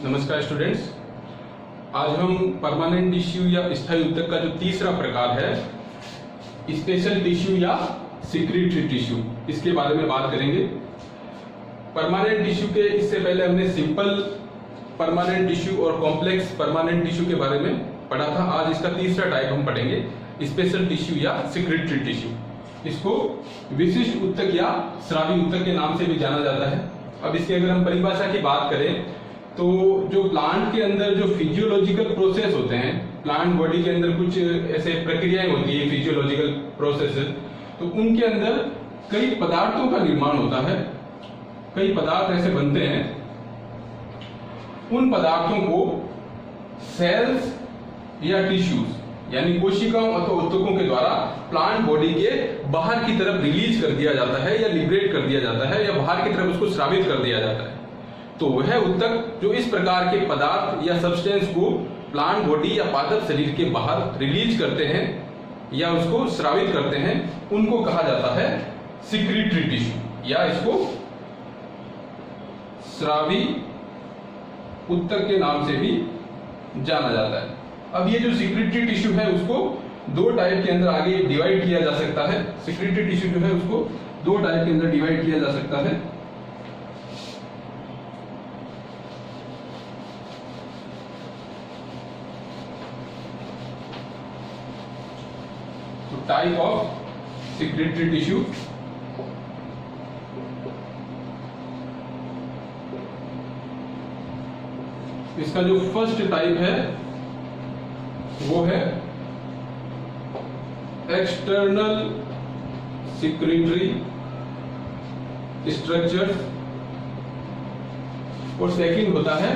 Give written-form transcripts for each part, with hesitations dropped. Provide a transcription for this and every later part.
नमस्कार स्टूडेंट्स। आज हम परमानेंट टिश्यू या स्थायी ऊतक का जो तीसरा प्रकार है स्पेशल टिश्यू या सिक्रीटरी टिश्यू, इसके बारे में बात करेंगे। परमानेंट टिश्यू के इससे पहले हमने सिंपल परमानेंट टिश्यू और कॉम्प्लेक्स परमानेंट टिश्यू के बारे में पढ़ा था। आज इसका तीसरा टाइप हम पढ़ेंगे, स्पेशल टिश्यू या सिक्रीटरी टिश्यू। इसको विशिष्ट ऊतक या स्रावी ऊतक के नाम से भी जाना जाता है। अब इसकी अगर हम परिभाषा की बात करें तो जो प्लांट के अंदर जो फिजियोलॉजिकल प्रोसेस होते हैं, प्लांट बॉडी के अंदर कुछ ऐसे प्रक्रियाएं होती है फिजियोलॉजिकल प्रोसेसेस, तो उनके अंदर कई पदार्थों का निर्माण होता है। कई पदार्थ ऐसे बनते हैं, उन पदार्थों को सेल्स या टिश्यूज यानी कोशिकाओं अथवा ऊतकों के द्वारा प्लांट बॉडी के बाहर की तरफ रिलीज कर दिया जाता है या लिबरेट कर दिया जाता है या बाहर की तरफ उसको स्रावित कर दिया जाता है। तो वह ऊतक जो इस प्रकार के पदार्थ या सब्सटेंस को प्लांट बॉडी या पादप शरीर के बाहर रिलीज करते हैं या उसको स्रावित करते हैं, उनको कहा जाता है सिक्रीटरी टिश्यू या इसको स्रावी ऊतक के नाम से भी जाना जाता है। अब ये जो सिक्रीटरी टिश्यू है उसको दो टाइप के अंदर आगे डिवाइड किया जा सकता है। सिक्रीटरी टिश्यू जो है उसको दो टाइप के अंदर डिवाइड किया जा सकता है। टाइप ऑफ सिक्रीटरी टिश्यू, इसका जो फर्स्ट टाइप है वो है एक्सटर्नल सिक्रीटरी स्ट्रक्चर और सेकंड होता है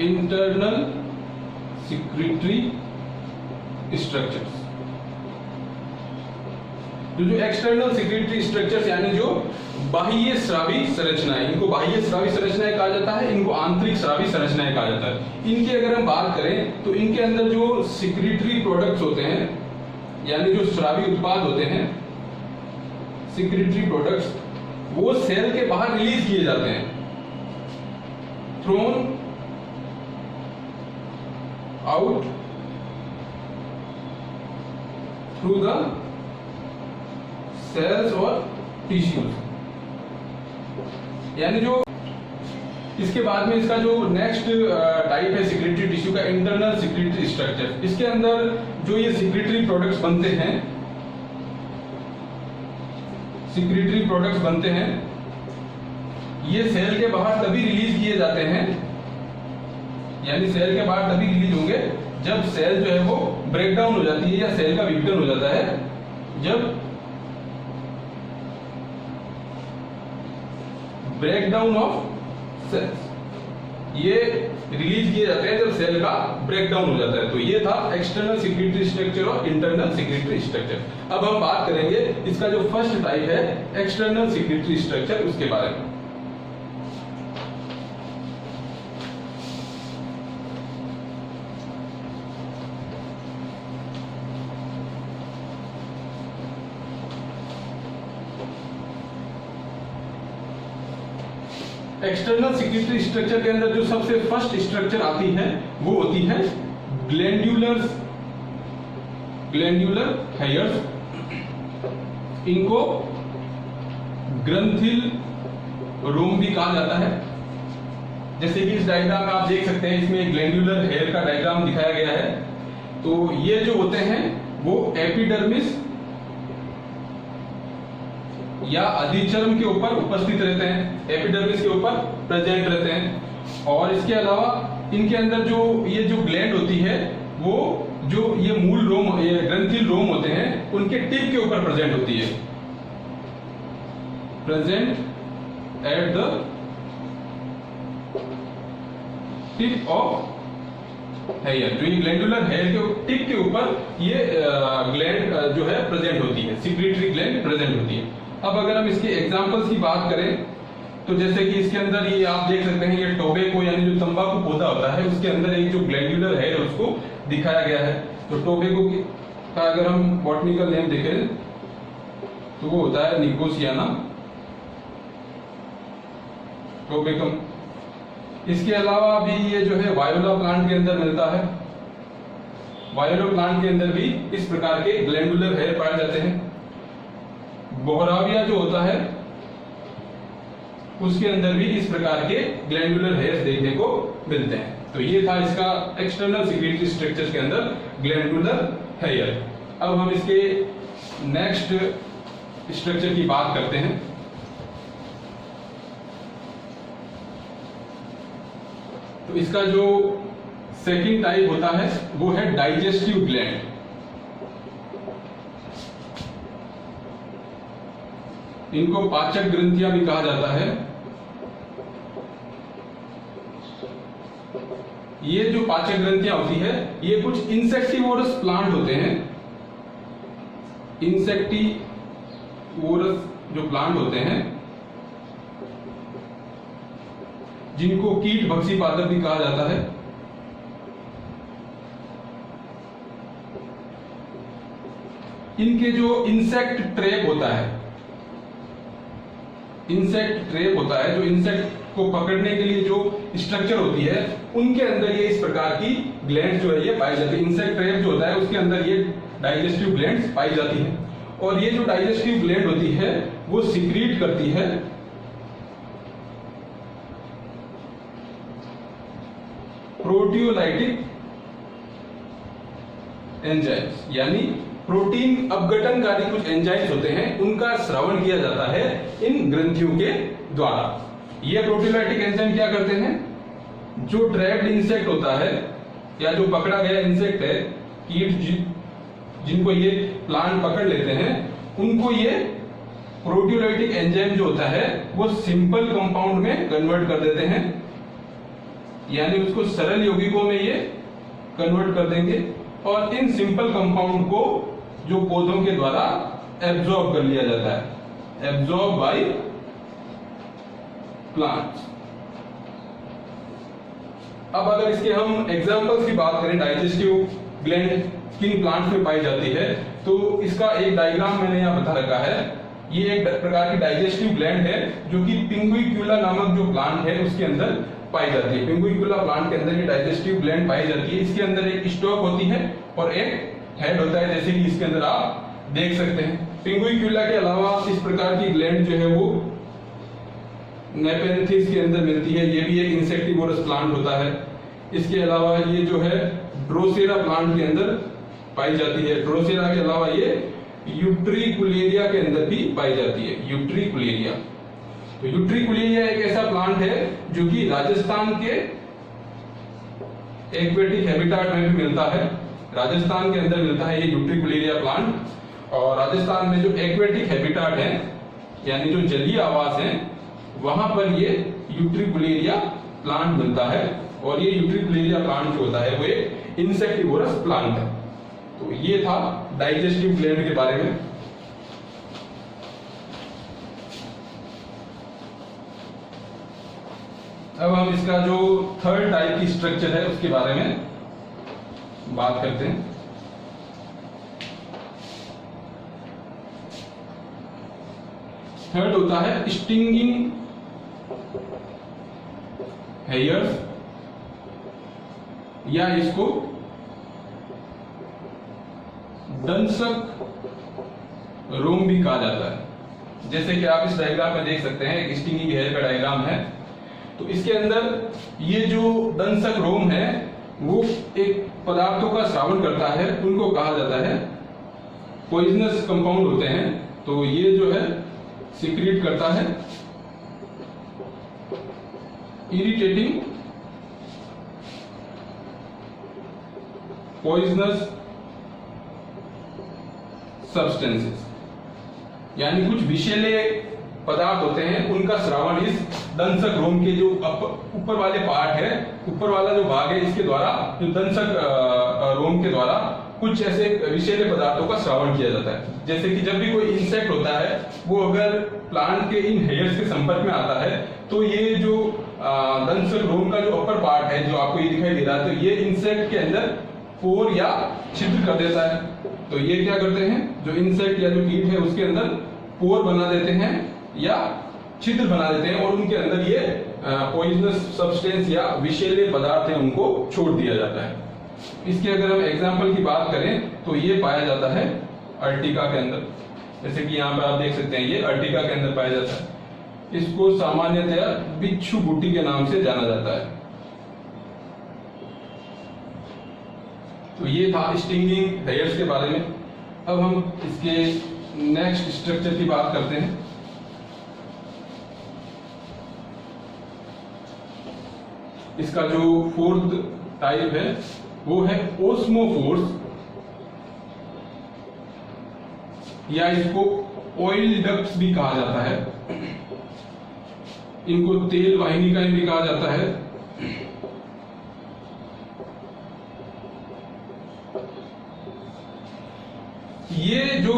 इंटरनल सिक्रीटरी स्ट्रक्चर्स। जो एक्सटर्नल सिक्रीटरी स्ट्रक्चर्स यानी जो बाह्य स्रावी संरचनाएं, इनको बाह्य स्रावी संरचनाएं कहा जाता है, इनको आंतरिक स्रावी संरचनाएं कहा जाता है। इनकी अगर हम बात करें तो इनके अंदर जो सिक्रीटरी प्रोडक्ट्स होते हैं यानी जो स्रावी उत्पाद होते हैं, सिक्रीटरी प्रोडक्ट्स, वो सेल के बाहर रिलीज किए जाते हैं thrown out through the cells और टिश्यूज। यानी जो इसके बाद में इसका जो नेक्स्ट टाइप है सिक्रीटरी टिश्यू का इंटरनल सिक्रीटरी स्ट्रक्चर। इसके अंदर जो ये सिक्रीटरी प्रोडक्ट्स बनते हैं, सिक्रीटरी प्रोडक्ट्स बनते हैं, ये सेल के बाहर तभी रिलीज किए जाते हैं, यानी सेल के बाहर तभी रिलीज होंगे जब सेल जो है वो ब्रेकडाउन हो जाती है या सेल का विघटन हो जाता है। जब ब्रेकडाउन ऑफ सेल्स ये रिलीज किए जाते हैं जब सेल का ब्रेकडाउन हो जाता है। तो ये था एक्सटर्नल सिक्रीटरी स्ट्रक्चर और इंटरनल सिक्रीटरी स्ट्रक्चर। अब हम बात करेंगे इसका जो फर्स्ट टाइप है एक्सटर्नल सिक्रीटरी स्ट्रक्चर, उसके बारे में। एक्सटर्नल सिक्रीटरी स्ट्रक्चर के अंदर जो सबसे फर्स्ट स्ट्रक्चर आती है वो होती है ग्लैंड्यूलर हेयर्स। इनको ग्रंथिल रोम भी कहा जाता है। जैसे कि इस डायग्राम में आप देख सकते हैं, इसमें ग्लैंड्यूलर हेयर का डायग्राम दिखाया गया है। तो ये जो होते हैं वो एपिडर्मिस या अधिचर्म के ऊपर उपस्थित रहते हैं, एपिडर्मिस के ऊपर प्रेजेंट रहते हैं। और इसके अलावा इनके अंदर जो ये जो ग्लैंड होती है वो जो ये मूल रोम, ये ग्रंथिल रोम होते हैं, उनके टिप के ऊपर प्रेजेंट होती है, present at the tip of hair. जो ये ग्लैंडुलर हेयर के टिप के ऊपर ये ग्लैंड जो है प्रेजेंट होती है, सिक्रीटरी ग्लैंड प्रेजेंट होती है। अब अगर हम इसके एग्जांपल्स की बात करें तो जैसे कि इसके अंदर ये आप देख सकते हैं, ये टोबैको यानी जो तंबाकू पौधा होता है उसके अंदर एक जो ग्लैंडुलर हेयर है उसको दिखाया गया है। तो टोबैको का अगर हम बॉटनिकल नेम देखें तो वो होता है निकोसियाना टोबैकम। इसके अलावा भी ये जो है वायोला प्लांट के अंदर मिलता है। वायोला प्लांट के अंदर भी इस प्रकार के ग्लैंडुलर हेयर पाए जाते हैं। बोहराविया जो होता है उसके अंदर भी इस प्रकार के ग्लैंडुलर हेयर्स देखने को मिलते हैं। तो ये था इसका एक्सटर्नल सिक्रीटरी स्ट्रक्चर के अंदर ग्लैंडुलर हेयर। अब हम इसके नेक्स्ट स्ट्रक्चर की बात करते हैं। तो इसका जो सेकंड टाइप होता है वो है डाइजेस्टिव ग्लैंड। इनको पाचक ग्रंथियां भी कहा जाता है। ये जो पाचक ग्रंथियां होती है ये कुछ इंसेक्टिवोरस प्लांट होते हैं। इंसेक्टिवोरस जो प्लांट होते हैं जिनको कीट भक्षी पादप भी कहा जाता है। इनके जो इंसेक्ट ट्रैप होता है, जो इंसेक्ट को पकड़ने के लिए जो स्ट्रक्चर होती है उनके अंदर ये इस प्रकार की ग्लैंड जो है ये पाई जाती है। इंसेक्ट ट्रैप जो होता है उसके अंदर ये डाइजेस्टिव ग्लैंड्स पाई जाती है। और ये जो डाइजेस्टिव ग्लैंड होती है वो सिक्रीट करती है प्रोटियोलाइटिक एंजाइम्स, यानी प्रोटीन अपघटनकारी कुछ एंजाइम्स होते हैं, उनका श्रवण किया जाता है इन ग्रंथियों के द्वारा। ये प्रोटियोलाइटिक एंजाइम क्या करते हैं, जो ट्रैप्ड इंसेक्ट होता है या जो पकड़ा गया इंसेक्ट है, कीट जिनको ये प्लांट पकड़ लेते हैं, उनको ये प्रोटियोलाइटिक एंजाइम जो होता है वो सिंपल कंपाउंड में कन्वर्ट कर देते हैं, यानी उसको सरल यौगिकों में ये कन्वर्ट कर देंगे और इन सिंपल कंपाउंड को जो पौधों के द्वारा एब्जॉर्ब कर लिया जाता है, एब्जॉर्ब बाय प्लांट्स। अब अगर इसके हम एग्जांपल्स की बात करें, डाइजेस्टिव ग्लैंड किन प्लांट्स में पाई जाती है, तो इसका एक डायग्राम मैंने यहां बता रखा है। ये एक प्रकार की डाइजेस्टिव ग्लैंड है जो कि पिंगुइक्युला नामक जो प्लांट है उसके अंदर पाई जाती है। पिंगुइक्युला प्लांट के अंदर ये डाइजेस्टिव ग्लैंड पाई जाती है। इसके अंदर एक स्टॉक होती है और एक हेड होता है, जैसे कि इसके अंदर आप देख सकते हैं। पिंगुइक्युला के अलावा इस प्रकार की ग्लैंड जो है वो नेपेंथिस के अंदर मिलती है। ये भी एक इंसेक्टिवोरस प्लांट होता है। इसके अलावा ये जो है ड्रोसेरा प्लांट के अंदर पाई जाती है। ड्रोसेरा के अलावा ये यूट्रिकुलेरिया के अंदर भी पाई जाती है, यूट्रिकुलेरिया। तो यूट्रिकुलेरिया एक ऐसा प्लांट है जो कि राजस्थान के एक्वेटिक हैबिटेट में भी मिलता है। राजस्थान के अंदर मिलता है ये यूट्रिकुलेरिया प्लांट। और राजस्थान में जो एक्वेटिक हैबिटेट है, यानी जो जलीय आवास है, वहां पर ये यूट्रिकुलेरिया प्लांट मिलता है। और ये यूट्रिकुलेरिया प्लांट जो होता है वो एक इंसेक्टिवोरस प्लांट है। तो ये था डाइजेस्टिव ग्लैंड के बारे में। अब हम इसका जो थर्ड टाइप की स्ट्रक्चर है उसके बारे में बात करते हैं। थर्ड होता है स्टिंगिंग हेयर्स, या इसको दंशक रोम भी कहा जाता है। जैसे कि आप इस डायग्राम में देख सकते हैं, एक स्टिंगिंग हेयर का डायग्राम है। तो इसके अंदर ये जो दंशक रोम है वो एक पदार्थों का श्रावण करता है, उनको कहा जाता है पॉइजनस कंपाउंड होते हैं। तो ये जो है सिक्रीट करता है इरिटेटिंग पॉइजनस सब्सटेंसेस, यानी कुछ विषैले पदार्थ होते हैं, उनका श्रावण इस दंशक रोम के जो ऊपर वाले पार्ट है, ऊपर वाला जो भाग है, इसके द्वारा, जो दंशक रोम के द्वारा कुछ ऐसे विषैले पदार्थों का श्रावण किया जाता है। जैसे कि जब भी कोई इंसेक्ट होता है वो अगर प्लांट के इन हेयर्स के संपर्क में आता है तो ये जो दंशक रोम का जो अपर पार्ट है, जो आपको ये दिखाई दे रहा है, तो ये इंसेक्ट के अंदर पोर या छिद्र कर देता है। तो ये क्या करते हैं, जो इंसेक्ट या जो कीट है उसके अंदर पोर बना देते हैं या छिद्र बना देते हैं और उनके अंदर ये पॉइजनस सब्सटेंस या विषैले पदार्थ है उनको छोड़ दिया जाता है। इसके अगर हम एग्जाम्पल की बात करें तो ये पाया जाता है अर्टिका के अंदर, जैसे कि यहाँ पर आप देख सकते हैं ये अर्टिका के अंदर पाया जाता है। इसको सामान्यतया बिच्छू बूटी के नाम से जाना जाता है। तो ये था स्टिंगिंग हेयर्स के बारे में। अब हम इसके नेक्स्ट स्ट्रक्चर की बात करते हैं। इसका जो फोर्थ टाइप है वो है ओस्मोफोर्स, या इसको ऑयल डक्ट्स भी कहा जाता है। इनको तेल वाहिनी भी कहा जाता है। ये जो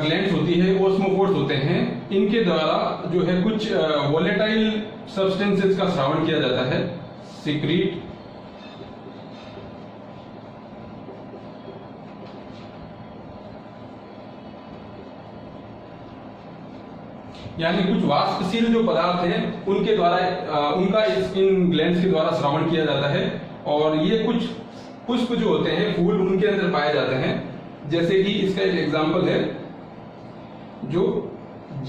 ग्लैंड्स होती है ओस्मोफोर्स होते हैं, इनके द्वारा जो है कुछ वोलेटाइल सब्सटेंसेस का श्रावण किया जाता है, सिक्रीट, यानी कुछ वाष्पशील जो पदार्थ हैं उनके द्वारा उनका इन ग्लैंड्स के द्वारा श्रावण किया जाता है। और ये कुछ पुष्प जो होते हैं, फूल, उनके अंदर पाए जाते हैं। जैसे कि इसका एक एग्जांपल है जो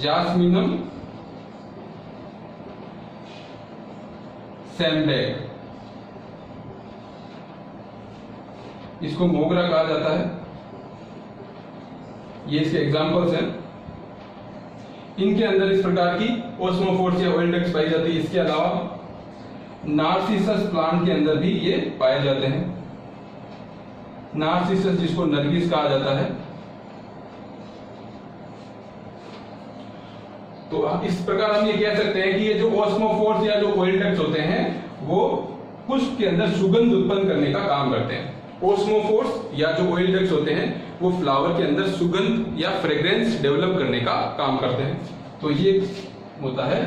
जास्मिनम सैमडेक, इसको मोगरा कहा जाता है। ये इसके एग्जांपल्स हैं। इनके अंदर इस प्रकार की ओस्मोफोर्स या ऑयल डक्ट्स पाई जाती है। इसके अलावा नार्सिसस प्लांट के अंदर भी ये पाए जाते हैं। नार्सिसस जिसको नरगिस कहा जाता है। तो इस प्रकार हम ये कह सकते हैं कि ये जो ओस्मोफोर्स या जो ऑयल डक्ट्स होते हैं वो पुष्प के अंदर सुगंध उत्पन्न करने का काम करते हैं। ओस्मोफोर्स या जो ऑयल डक्ट्स होते हैं वो फ्लावर के अंदर सुगंध या फ्रेग्रेंस डेवलप करने का काम करते हैं। तो ये होता है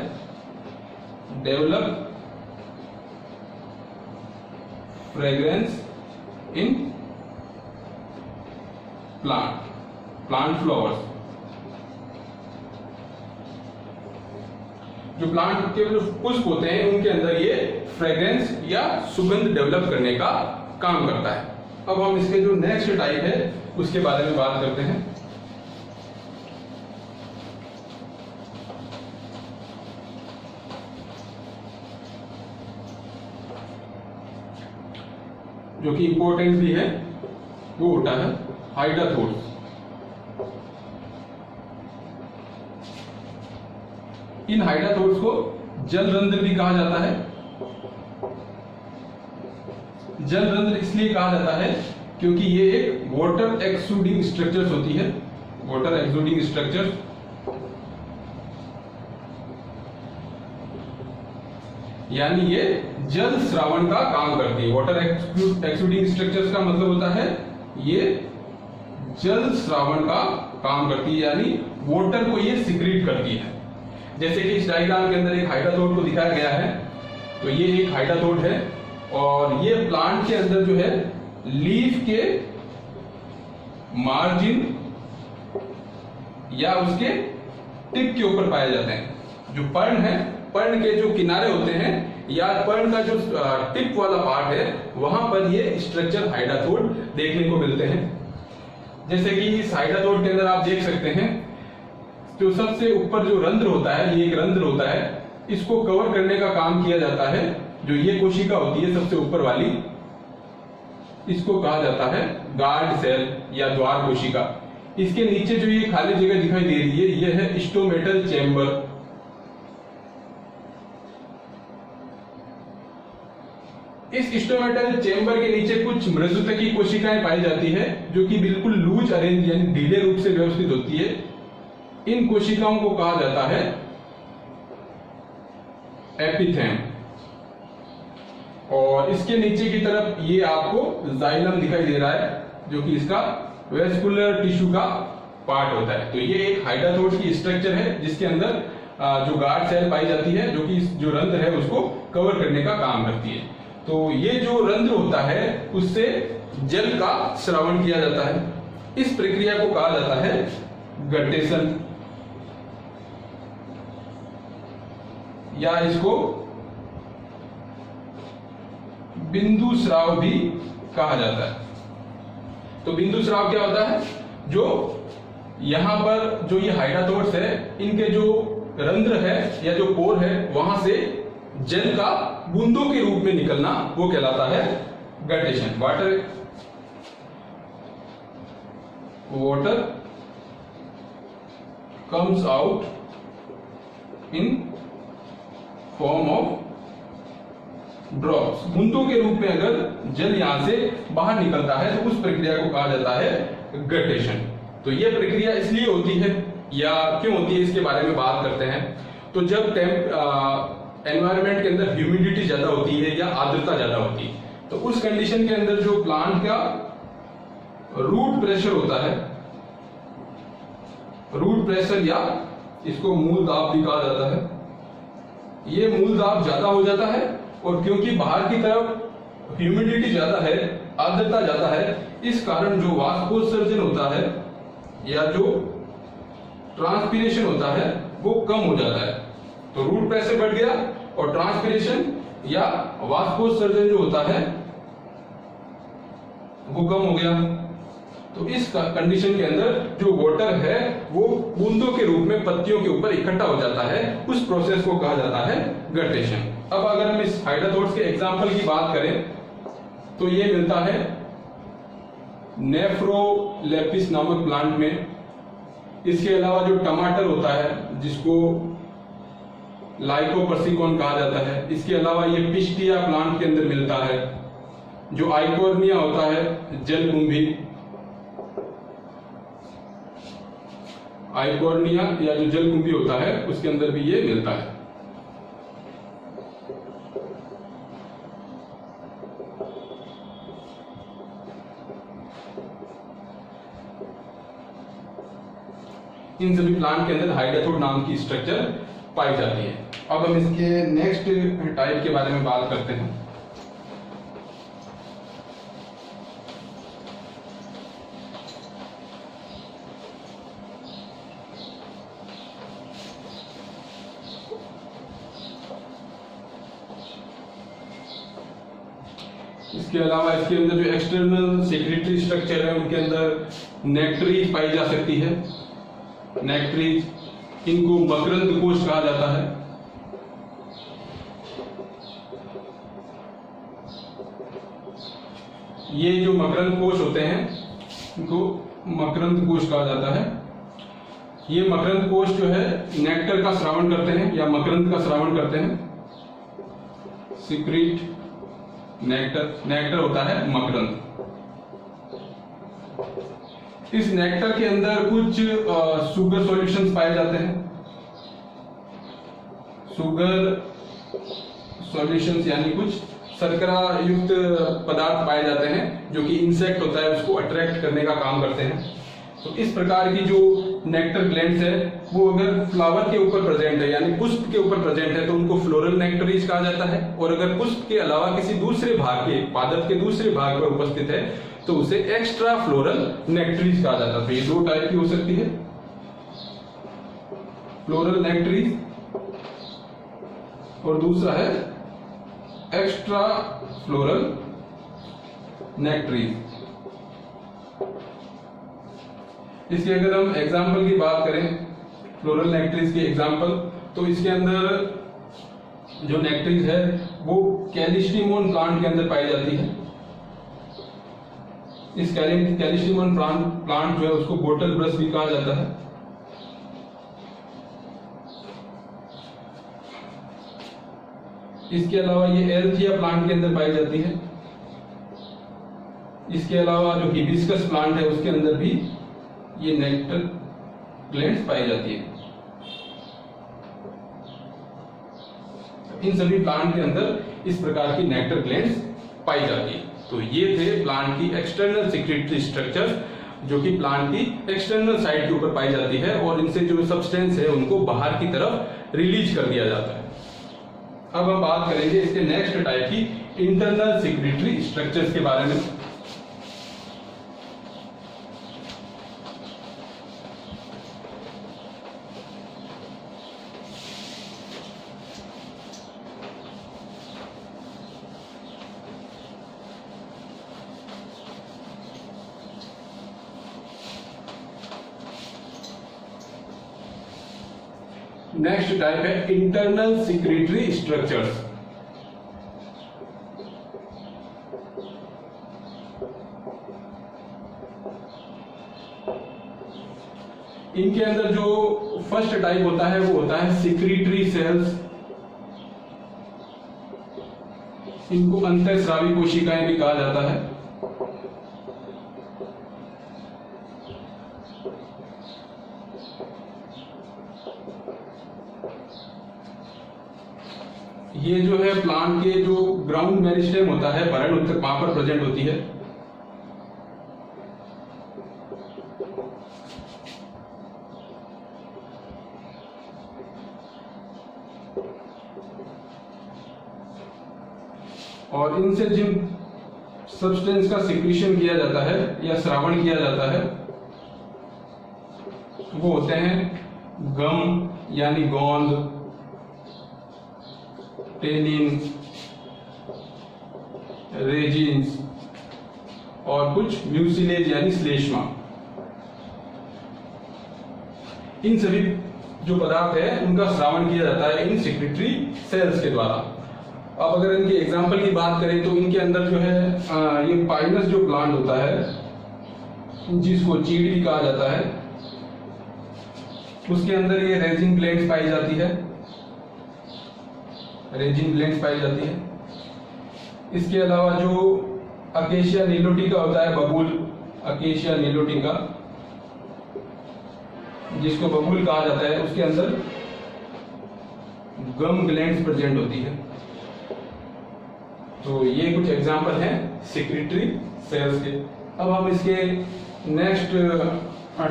develop fragrance in plant flowers. जो प्लांट के जो पुष्प होते हैं उनके अंदर ये फ्रेग्रेंस या सुगंध डेवलप करने का काम करता है। अब हम इसके जो नेक्स्ट टाइप है उसके बारे में बात करते हैं। जो कि इंपॉर्टेंट भी है, वो होता है हाइडाथोर्स। इन हाइडाथोर्स को जलरंध्र भी कहा जाता है। जलरंध्र इसलिए कहा जाता है क्योंकि ये एक वाटर एक्सुडिंग स्ट्रक्चर्स होती है। वाटर एक्सुडिंग स्ट्रक्चर यानी ये जल श्रावण का काम करती है। वाटर एक्सुडिंग स्ट्रक्चर्स का मतलब होता है ये जल श्रावण का काम करती है, यानी वाटर को ये सिक्रीट करती है। जैसे कि इस डायग्राम के अंदर एक हाइडाथोर को दिखाया गया है। तो ये एक हाइडाथोर है और ये प्लांट के अंदर जो है लीफ के मार्जिन या उसके टिप के ऊपर पाए जाते हैं। जो पर्ण है, पर्ण के जो किनारे होते हैं या पर्ण का जो टिप वाला पार्ट है, वहां पर ये स्ट्रक्चर हाइडाथोर देखने को मिलते हैं। जैसे कि इस हाइडाथोर के अंदर आप देख सकते हैं जो सबसे ऊपर जो रंध्र होता है, ये एक रंध्र होता है, इसको कवर करने का काम किया जाता है। जो ये कोशिका होती है सबसे ऊपर वाली, इसको कहा जाता है गार्ड सेल या द्वार कोशिका। इसके नीचे जो ये खाली जगह दिखाई दे रही है, ये है स्टोमेटल चेंबर। इस स्टोमेटल चेंबर के नीचे कुछ मृदुतकी कोशिकाएं पाई जाती है जो कि बिल्कुल लूज अरेंज यानी ढीले रूप से व्यवस्थित होती है। इन कोशिकाओं को कहा जाता है एपिथेम। और इसके नीचे की तरफ ये आपको जाइलम दिखाई दे रहा है जो कि इसका वेस्कुलर टिश्यू का पार्ट होता है। तो ये एक हाइडाथोर की स्ट्रक्चर है जिसके अंदर जो गार्ड सेल पाई जाती है जो कि जो रंध्र है उसको कवर करने का काम करती है। तो ये जो रंध्र होता है उससे जल का श्रावण किया जाता है। इस प्रक्रिया को कहा जाता है गटेशन या इसको बिंदु स्राव भी कहा जाता है। तो बिंदु स्राव क्या होता है? जो यहां पर जो ये हाइड्रोथोर्स है, इनके जो रंध्र है या जो पोर है, वहां से जल का बूंदों के रूप में निकलना, वो कहलाता है guttation. Water comes out in form of drops. बूंदों के रूप में अगर जल यहां से बाहर निकलता है तो उस प्रक्रिया को कहा जाता है गटेशन। तो यह प्रक्रिया इसलिए होती है या क्यों होती है, इसके बारे में बात करते हैं। तो जब एनवायरनमेंट के अंदर ह्यूमिडिटी ज्यादा होती है या आर्द्रता ज्यादा होती है, तो उस कंडीशन के अंदर जो प्लांट का रूट प्रेशर होता है, रूट प्रेशर या इसको मूल दाब भी कहा जाता है, ये मूल दाब ज्यादा हो जाता है। और क्योंकि बाहर की तरफ ह्यूमिडिटी ज्यादा है, आर्द्रता ज्यादा है, इस कारण जो वाष्पोत्सर्जन होता है या जो ट्रांसपीरेशन होता है वो कम हो जाता है। तो रूट प्रेशर बढ़ गया और ट्रांसपीरेशन या वाष्पोत्सर्जन जो होता है वो कम हो गया। तो इस कंडीशन के अंदर जो वाटर है वो बूंदों के रूप में पत्तियों के ऊपर इकट्ठा हो जाता है, उस प्रोसेस को कहा जाता है गटेशन। अब अगर हम इस हाइड्रोथोर्स के एग्जांपल की बात करें तो ये मिलता है नेफ्रोलेपिस नामक प्लांट में। इसके अलावा जो टमाटर होता है जिसको लाइकोपर्सिकॉन कहा जाता है, इसके अलावा ये पिस्टिया प्लांट के अंदर मिलता है। जो आइकोर्निया होता है, जलकुंभी, आइकोर्निया या जो जलकुंभी होता है उसके अंदर भी ये मिलता है। इन सभी प्लांट के अंदर हाइड्रोथोर नाम की स्ट्रक्चर पाई जाती है। अब हम इसके नेक्स्ट टाइप के बारे में बात करते हैं। इसके अलावा इसके अंदर जो एक्सटर्नल सेक्रेटरी स्ट्रक्चर है उनके अंदर नेक्टरीज पाई जा सकती है। नेक्टरीज, इनको मकरंद कोश कहा जाता है। ये जो मकरंद कोश होते हैं इनको मकरंद कोश कहा जाता है। ये मकरंद कोश जो है नेक्टर का स्रावण करते हैं या मकरंद का स्रावण करते हैं। सीक्रेट नेक्टर, नेक्टर होता है मकरंद। इस नेक्टर के अंदर कुछ शुगर सॉल्यूशंस पाए जाते हैं। शुगर सॉल्यूशंस यानी कुछ शर्करा युक्त पदार्थ पाए जाते हैं जो कि इंसेक्ट होता है उसको अट्रैक्ट करने का काम करते हैं। तो इस प्रकार की जो नेक्टर ग्लैंड्स है वो अगर फ्लावर के ऊपर प्रेजेंट है यानी पुष्प के ऊपर प्रेजेंट है तो उनको फ्लोरल नेक्टरीज कहा जाता है। और अगर पुष्प के अलावा किसी दूसरे भाग के, पादप के दूसरे भाग पर उपस्थित है तो उसे एक्स्ट्रा फ्लोरल नेक्टरीज कहा जाता है। तो ये दो टाइप की हो सकती है, फ्लोरल नेक्टरीज और दूसरा है एक्स्ट्रा फ्लोरल नेक्टरीज। इसके अगर हम एग्जाम्पल की बात करें, फ्लोरल नेक्टरीज के एग्जाम्पल, तो इसके अंदर जो नेक्टरीज है वो कैलिस्टिमोन प्लांट के अंदर पाई जाती है। इस कैलिस्टिमोन प्लांट जो है उसको बोटल ब्रश भी कहा जाता है। इसके अलावा ये एल्थिया प्लांट के अंदर पाई जाती है। इसके अलावा जो हिबिस्कस प्लांट है उसके अंदर भी ये नेक्टर ग्लैंड्स पाई जाती है। इन सभी प्लांट के अंदर इस प्रकार की नेक्टर ग्लैंड्स पाई जाती है। तो ये थे प्लांट की एक्सटर्नल सेक्रेटरी स्ट्रक्चर जो कि प्लांट की एक्सटर्नल साइड के ऊपर पाई जाती है और इनसे जो सब्सटेंस है उनको बाहर की तरफ रिलीज कर दिया जाता है। अब हम बात करेंगे इसके नेक्स्ट टाइप की इंटरनल सेक्रेटरी स्ट्रक्चर्स के बारे में। नेक्स्ट टाइप है इंटरनल सिक्रेटरी स्ट्रक्चर्स। इनके अंदर जो फर्स्ट टाइप होता है वो होता है सिक्रेटरी सेल्स। इनको अंतःस्रावी कोशिकाएं भी कहा जाता है। ये जो है प्लांट के जो ग्राउंड मेरिस्टेम होता है, भरण उत्तक वहां पर प्रेजेंट होती है। और इनसे जिन सब्सटेंस का सिक्रीशन किया जाता है या श्रावण किया जाता है वो होते हैं गम यानी गोंद, टेनिन, रेजिन्स और कुछ म्यूसिलेज यानी श्लेष्मा। इन सभी जो पदार्थ है उनका श्रावण किया जाता है इन सिक्रेटरी सेल्स के द्वारा। अब अगर इनके एग्जाम्पल की बात करें तो इनके अंदर जो है ये पाइनस जो प्लांट होता है जिसको चीड़ भी कहा जाता है, उसके अंदर ये रेजिन प्लेंट्स पाई जाती है, रेजिन प्लेंट्स पाई जाती है। इसके अलावा जो अकेशिया नीलोटिका होता है, बबूल, अकेशिया नीलोटिका जिसको बबूल कहा जाता है, उसके अंदर गम ग्लैंड्स प्रेजेंट होती है। तो ये कुछ एग्जाम्पल हैं सिक्रेटरी सेल्स के। अब हम इसके नेक्स्ट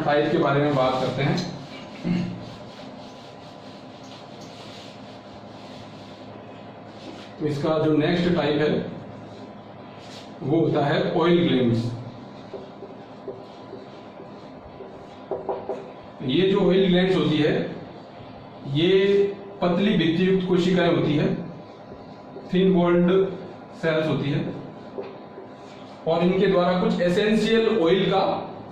टाइप के बारे में बात करते हैं। तो इसका जो नेक्स्ट टाइप है वो होता है ऑयल ग्लैंड्स। ये जो ऑयल ग्लैंड्स होती है ये पतली भित्तियुक्त कोशिकाएं होती है, थिन वॉल्ड सेल्स होती है और इनके द्वारा कुछ एसेंशियल ऑयल का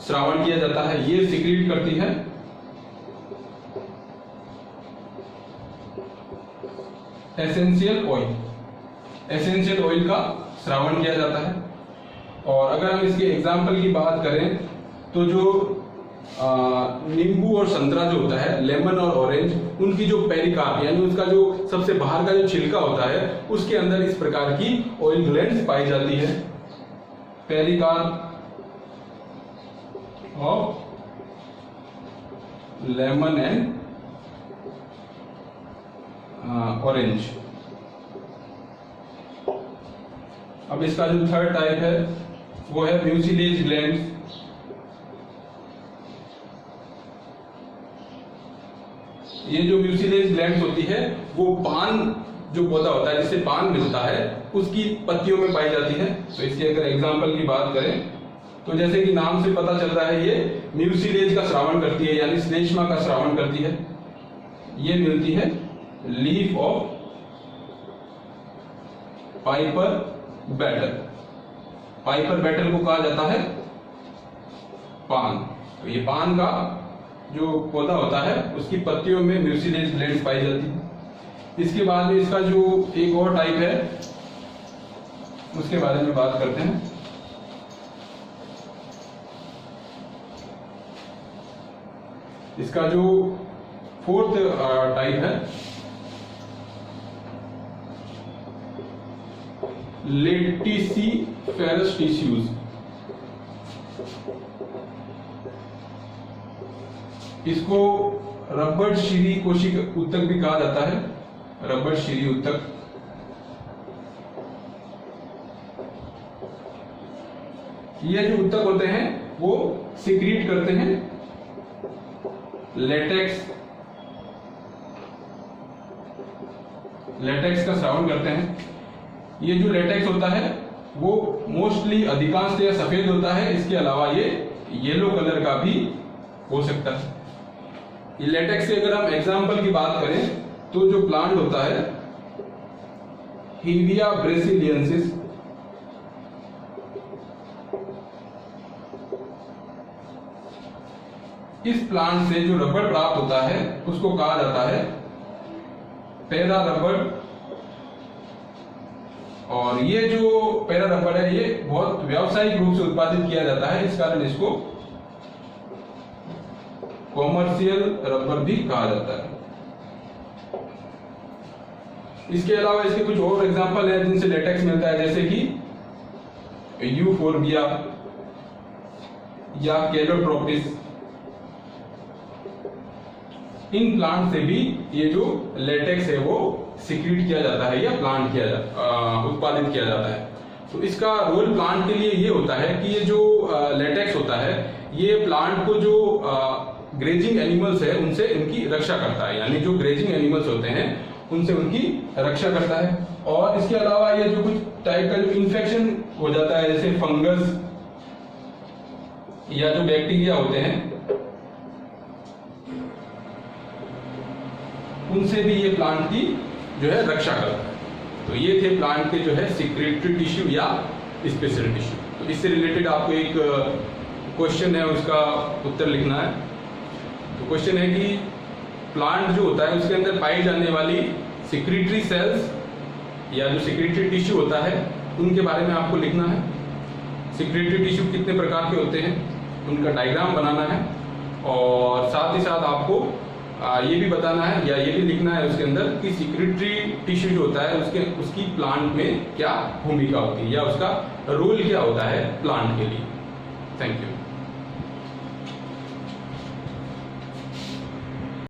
श्रावण किया जाता है। ये सिक्रीट करती है एसेंशियल ऑयल, एसेंशियल ऑयल का श्रावण किया जाता है। और अगर हम इसके एग्जाम्पल की बात करें तो जो नींबू और संतरा जो होता है, लेमन और ऑरेंज, उनकी जो पेरिकार्प यानी उसका जो सबसे बाहर का जो छिलका होता है उसके अंदर इस प्रकार की ऑयल ग्लैंड्स पाई जाती है। Pericarp of lemon and orange. अब इसका जो थर्ड टाइप है वो है म्यूसिलेज ग्लैंड्स। ये जो म्यूसिलेज ग्लैंड्स होती है वो पान जो पौधा होता है जिससे पान मिलता है उसकी पत्तियों में पाई जाती है। तो इसके अगर एग्जांपल की बात करें तो जैसे कि नाम से पता चल रहा है ये म्यूसिलेज का श्रावण करती है यानी श्लेष्मा का श्रावण करती है। ये मिलती है leaf of Piper betel. Piper betel को कहा जाता है पान। तो ये पान का जो पौधा होता है उसकी पत्तियों में म्यूसिलेज ग्लैंड्स पाई जाती है। इसके बाद में इसका जो एक और टाइप है उसके बारे में बात करते हैं। इसका जो फोर्थ टाइप है लेटिसिफेरस टिश्यूज। इसको रबर शीरी कोशिका उत्तक भी कहा जाता है, रबर शीरी उत्तक। ये जो उत्तक होते हैं वो सिक्रीट करते हैं लेटेक्स, लेटेक्स का श्रावण करते हैं। ये जो लेटेक्स होता है वो मोस्टली अधिकांशतः सफेद होता है, इसके अलावा ये येलो कलर का भी हो सकता है। ये लेटेक्स से अगर हम एग्जाम्पल की बात करें तो जो प्लांट होता है हीविया ब्रेसिलियंसिस, इस प्लांट से जो रबर प्राप्त होता है उसको कहा जाता है पैरा रबर। और ये जो पैरा रबर है ये बहुत व्यावसायिक रूप से उत्पादित किया जाता है, इस कारण इसको कॉमर्शियल रबर भी कहा जाता है। इसके अलावा इसके कुछ और एग्जांपल है जिनसे लेटेक्स मिलता है, जैसे कि यूफोर्बिया या कैलोट्रोपिस। इन प्लांट से भी ये जो लेटेक्स है वो सिक्रीट किया जाता है या प्लांट उत्पादित किया जाता है। तो इसका रोल प्लांट के लिए ये होता है कि ये जो लेटेक्स होता है ये प्लांट को जो ग्रेजिंग एनिमल्स है उनसे इनकी रक्षा करता है, यानी जो ग्रेजिंग एनिमल्स होते हैं उनसे उनकी रक्षा करता है। और इसके अलावा ये जो कुछ टाइप का जो इन्फेक्शन हो जाता है, जैसे फंगस या जो बैक्टीरिया होते हैं, उनसे भी ये प्लांट की जो है रक्षा करता है। तो ये थे प्लांट के जो है सिक्रेटरी टिश्यू या स्पेशल टिश्यू। तो इससे रिलेटेड आपको एक क्वेश्चन है, उसका उत्तर लिखना है। तो क्वेश्चन है कि प्लांट जो होता है उसके अंदर पाई जाने वाली सिक्रेटरी सेल्स या जो सिक्रेटरी टिश्यू होता है उनके बारे में आपको लिखना है। सिक्रेटरी टिश्यू कितने प्रकार के होते हैं उनका डायग्राम बनाना है, और साथ ही साथ आपको ये भी बताना है या ये भी लिखना है उसके अंदर कि सिक्रेटरी टिश्यू जो होता है उसकी प्लांट में क्या भूमिका होती है या उसका रोल क्या होता है प्लांट के लिए। Thank you.